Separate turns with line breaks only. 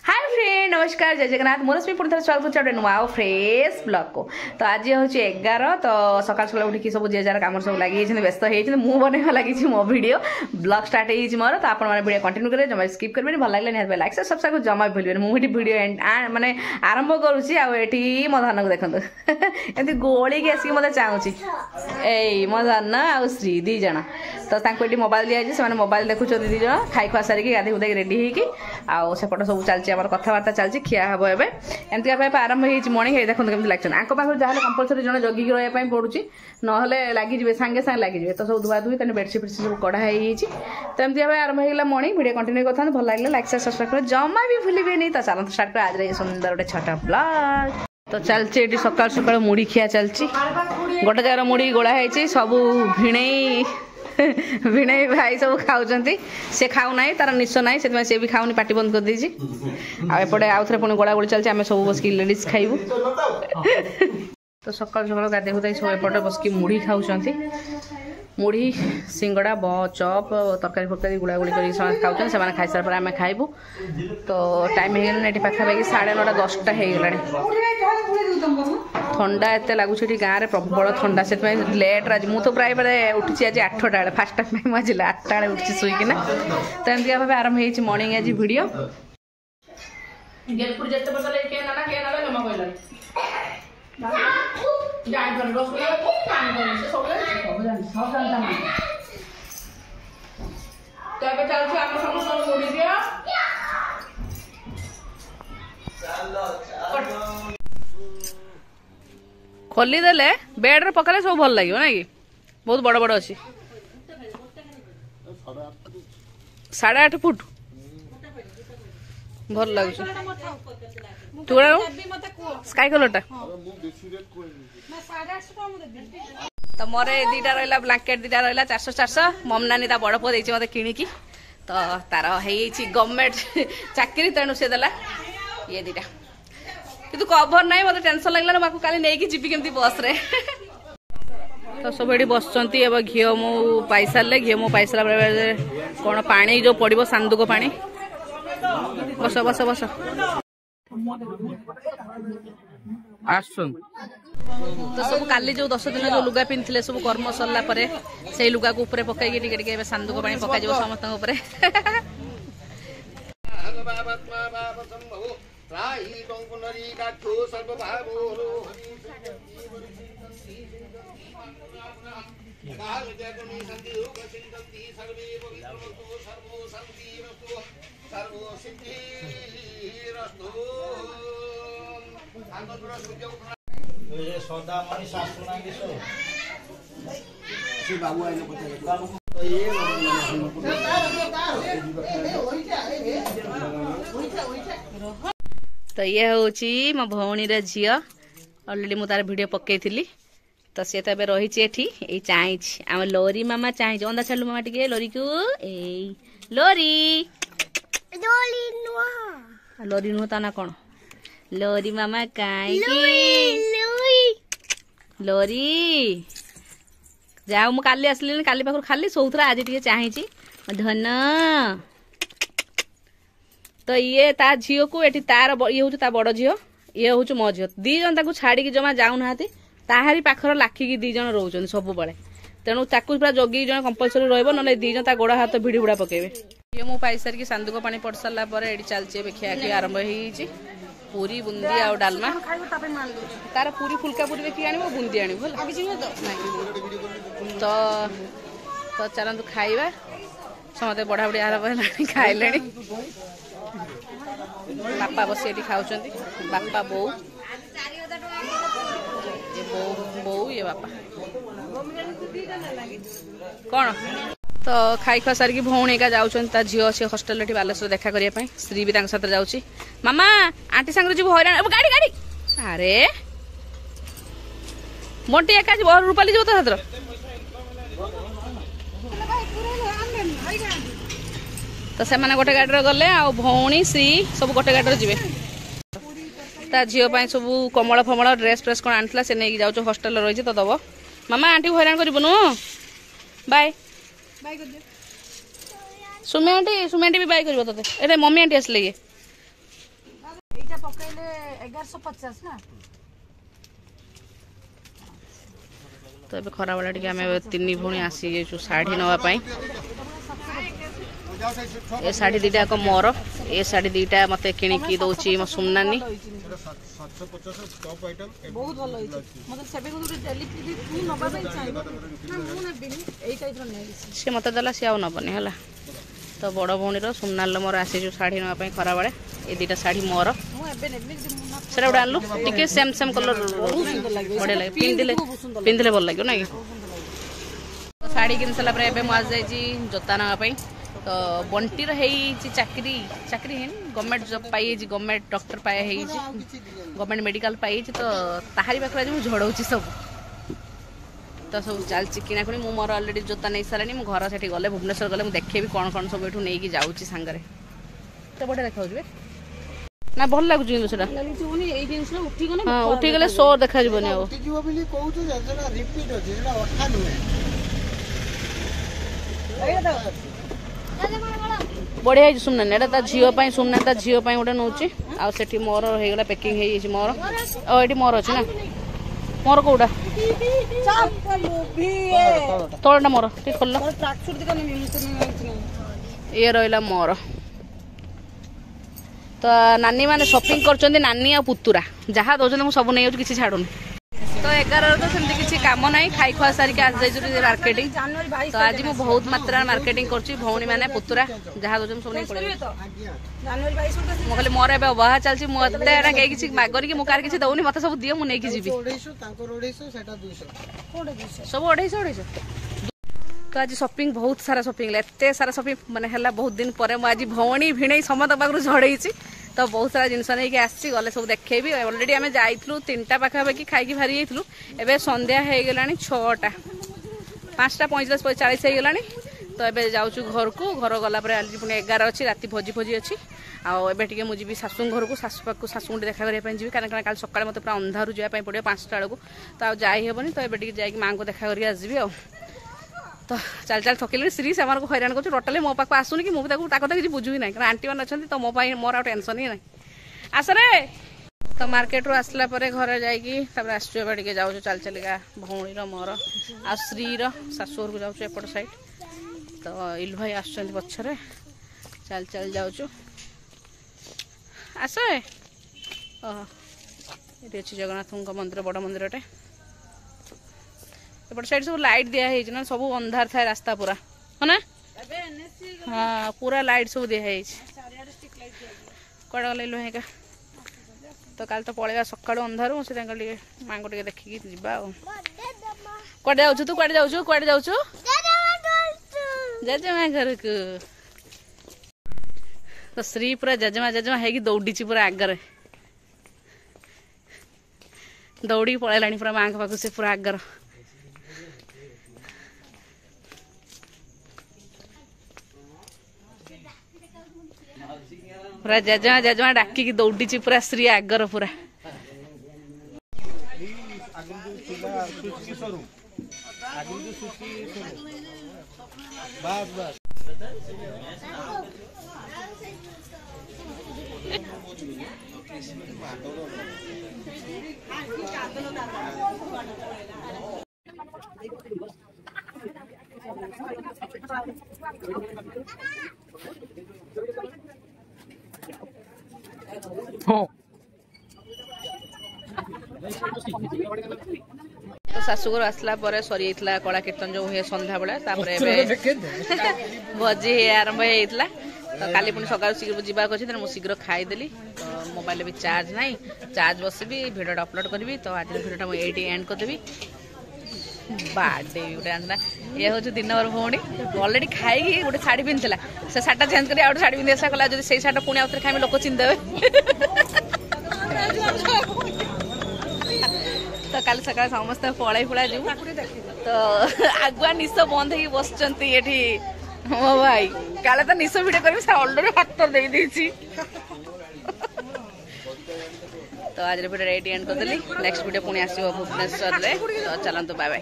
Hi friend नमस्कार जय जगन्नाथ मोरस्मी पुणी थे स्वागत कर नुआ फ्रेश ब्लॉग को। तो आज हूँ 11 तो सकाल सकाल उठिकी सब जे जार कम सब लगी व्यस्त होती मुझे बनवा लगी मो वीडियो ब्लॉग स्टार्ट होती मोर। तो आपने वीडियो कंटिन्यू करेंगे जमा स्किप करेंगे भल लगे निहत लाइक सब्सक्राइब जमा भी भूलें। मुझे वीडियो माने आरंभ करुँची मो धन को देखते एमती गोली की आसिक मत चाहूँगी ए मो धन आ श्री दी जन तो मोबाइल दिखाई से मोबाइल देखुं दी जन खाई खुआ सारिकी गाधे गुधे रेडी हो सेपट सब चलती कथबार्ता चलती खिया हम एवं एमती आरंभ हो मर्णिंग देखते केमती लगे आंक पाखे जहाँ कंपलसरी जन जगिक रहा पड़ुची ना लगे सागे सागे लगे तो सब धुआ धुई बेडसीट फेडसीट सब कड़ा तो एमती आरंभ होगा मर्णिंग वीडियो कंटिन्यू करते भल लगे लाइक सब्सक्राइब कर जमा भी भूलें। तो चलते स्टार्ट कर आज सुंदर गोटे छटा ब्लॉग। तो चलती ये सकाल सकाल मुड़ी खिया चलती गोटे जगह मुड़ी गोला है सब भिणे भिणे भाई सब खाऊँ से खाऊना तार निश ना से भी खाऊनी पाटी बंद कर देती आपटे आउ थे पुणी गोला गोली चलती आम सब बस लेडीज खाइबू। तो सकाल सकाल गाधे गुधे सब एपटे बस मुढ़ी खाऊँ मुढ़ी सिंगड़ा चप तरकारी फरकारी गुड़ा गुड़ी कर खाऊँ से खाई सारा आम खाइबू। तो टाइम हो गला पाखापाखि 9:30 10टा हो ठंडा एत लगुच गाँव में प्रबल ठंडा से लेट आज मुझे प्राय उठी आज 8टा बेले फास्ट टाइम आज 8टा बेले उठी शुईकिना। तो एमती भाव आरंभ हो मर्णिंग आज वीडियो खोली देले बेड रे पकड़े सब भल लगे ना कि बहुत बड़ बड़ अच्छी 8.5 फुट भल लगे तुड़ा स्काई कलर तो मोर दीटा रहा ब्लांकेट दीटा रहा 400 ममनानी ता बड़ पुआ देती मत किणिकी तो तार गवर्नमेंट चाकरी तेणु से देला ये दीटा कि कभर ना मत टेंशन लगला बाकू काली नहीं जीवी केमती बस रे। तो सब ये बसंत घी मु पाई सारे घी मु पाई सारा कौन पानी जो पड़ो सांदुक पानी बस बस बस तो सब काली जो 10 दिन जो लुगा पिंधे सब कर्म सरला से लुगा को ऊपर पकई टे सांदुक पानी पक समस्त तो ये हूँ मो भौणी झी अलरेडी मुझे तार वीडियो पकई थी तो सी तो रही ये चाहे आम लोरी मामा चाहे अंदा छाड़ू मामा टे लोरी को ए लोरी लोरी नुह ता ना कौन लोरी मामा कहीं लोरी जाओ मु काली आसली काली पाखर खाली सोथरा आज टे चाहे धन। तो ये ता झील को ये तार ये हूँ ता बड़ झील ये हूँ मो झील दी जन छाड़ी जमा जाऊना ताहारी पाखर लाखिकी दी जन रोच सब बड़े तेणु ताकू पूरा जगी जन कंपलसरी रही दी जन गोड़ हाथ भिड़ी भुड़ा पकेबे। ये मु पाई सारिकी सांदुक पानी पड़ सारा ये चलती खियाखी आरंभ हो पूरी बुंदी आ डालमा तार पूरी फुल्का पूरी देखिए आनी बुंदी आनी तो चलतु खाइबा समते बढ़ा बढ़िया आरंभ खाइले बापा बस ये खाऊँ बापा बो ये बो ये बापा कौन तो खाई खुआ सारिकी भौणी का जाऊँ झील अच्छे हस्टेल बालेश्वर देखा करने श्री भी साथ जाऊँगी मामा आंटी सांगे जी हईराण गाड़ी गाड़ी अरे बंटी एका रूपाली जीव तो साथ तो से गोटे गाड़ी गले आ भौणी श्री सब गोटे गाड़ी जी ता झील सब कमल फमल ड्रेस फ्रेस कौन आनी से नहीं जाऊँ हस्टेल रही तो दब मामा आंटी हईराण करबुनु बाय सुमी आंटी भी बाय कर मम्मी आंटी आसले ये
पकड़ले 1150 ना।
तो ये खरा बेला टी आम तीन भौणी आसी जाइए शाढ़ी नापी ए शाढ़ी दीटा एक मोर ए शाढ़ी दीटा मत किणिकी दौची मो सुमनानी
बहुत भल मतलब सेबे को डेली तू नबा पे चाहिबो ना मु नेबिनी एई टाइप रो नै
सी मत देला सी आउ नबनी है तो बड़ भौणी सुमनाल मोर आसी जो शाढ़ी नापी खरा बेले ये दीटा शाढ़ी मोर से गोटे आनलु टे सेम सेम कलर बढ़िया लगे पिंधले भल लगे ना कि शाढ़ी किन सारा मुझे जोता नापी तो बंटीर चाकरी चाकरी गवर्नमेंट जॉब पाई गवर्नमेंट डॉक्टर पाए गवर्नमेंट मेडिकल पाई तो ताहारी पाखे आज मुझे झड़ाऊँ सब तो सब चलती किणाकुणी मुझे मोर अलरेडी जोता नहीं सारे मुझे घर से गले भुवनेश्वर गले देखे भी कौन कौन सब ये नहीं जाऊँगी सांगरे तो बढ़िया देखा ना भल लगुच हाँ उठीगले शो देखा बढ़िया सुमना एटा झीप सुमना ता झीप गोटे नौ आठी मोर होगा पैकिंग मोर और ये मोर अच्छे ना मोर कौटा तलटा मोर टे खोल ये रहा मोर तो नानी मैंने शॉपिंग कर नानी आ पुतुरा जहाँ दौरान मुझे सब नहीं किसी छाड़ूनी तो 11 तो सेमती किसी काम ना खाई खुआ सारिक आस जाइए मार्केटिंग तो आज मुझे बहुत मात्रा मार्केटिंग कर भौणी मैंने पुतुरा जहाँ दौरान सब नहीं मुझे मोर ए अवहा चलती मुझे किसी मागनी कि मुझे किसी दौनी मत सब दिए मुझे जी सब 250 तो आज शॉपिंग बहुत सारा शॉपिंग एत सारा शॉपिंग माने हला बहुत दिन पर आज भौणी भिणे समस्त पाखु झड़े तो बहुत सारा जिनस नहीं आसी गले सब देखेबी ऑलरेडी आम जाइलु 3टा पाखापाखि खाई भारी जाइलु एबे संध्या हो गलानी 6टा 5टा 45-40 हो गलानी तो एबे जाऊँ घर को घर गला आज पुणी 11 अच्छी राति भोजी भोजी अच्छी आए मुझे जी शाशु घर को शाशु पाक शाशु देखा करने जी कारण कल सकाल मत पूरा अंधारू जावाई पड़ो 5टा बेलू तो आईहेबनी तो ये जाकि माँ को देखा करके आसबी तो चल चल थकिले श्री से हैरान कर टोटाली मो पाक आसुनी कि मुझे कथा किसी बुझू ही ना कारण आंटी मैंने अच्छा तो मो मोर आ टेंशन ही ना आसरे तो मार्केट रू आसला घर जाकर आसटे जाऊँ चल चलिका भौणीर मोर आ श्रीर शाशुघर को जाऊँ एपट साइड तो इलु भाई आस पछरे चल चल जाऊँ आस ये अच्छी जगन्नाथ मंदिर बड़ मंदिर एपट साइड सब लाइट दिया ना सब अंधार थाए रास्ता पूरा है ना हाँ पूरा लाइट सब दिखाई कड़े गल लुहेका तो कल तो पलैया सका अंधारू से माँ को देखिकी जा कड़े जाऊ तू कड़े जाऊ कड़े जाऊ जेजेमा घर को तो श्री पूरा जेजेमा जेजेमा है दौड़ी पूरा आगर दौड़ी पलैला पूरा माँ पाख से पूरा आगर पूरा जेजेमा जेजेमा डाकिकी दौड़ी पूरा श्री आगर पूरा तो शाशुघर आसला सरी कला कीर्तन जो हुए संध्या बेला भोजी आरंभ होता तो काली पुणी सकाल शीघ्र जावाक अच्छे मुझे शीघ्र खाईदेली तो मोबाइल भी चार्ज ना चार्ज बसबी भिडियो अपलोड करी तो आज भिडियोटा मुझे एंड करदेवी बाडे गोटे आना ये हूँ दिन भर भौणी अलरेडी खाई गोटे शाढ़ी पिंधला से शाढ़ा चेंज कर शाढ़ी पिंधि आसा कला जो से शाढ़ा पुणी आउे खाई लोक चिन्हदेवे तो काली सका समस्त पड़ाई पड़ा जीव तो आगुआ निश बंद हो बस मो भाई काले तो निश भिड कर अलरेडी हाथ दे तो आज भिडियो एंड करदेली नेक्स्ट भिडियो पुणी आसो भुवनेश्वर तो चलतु बाय बाय।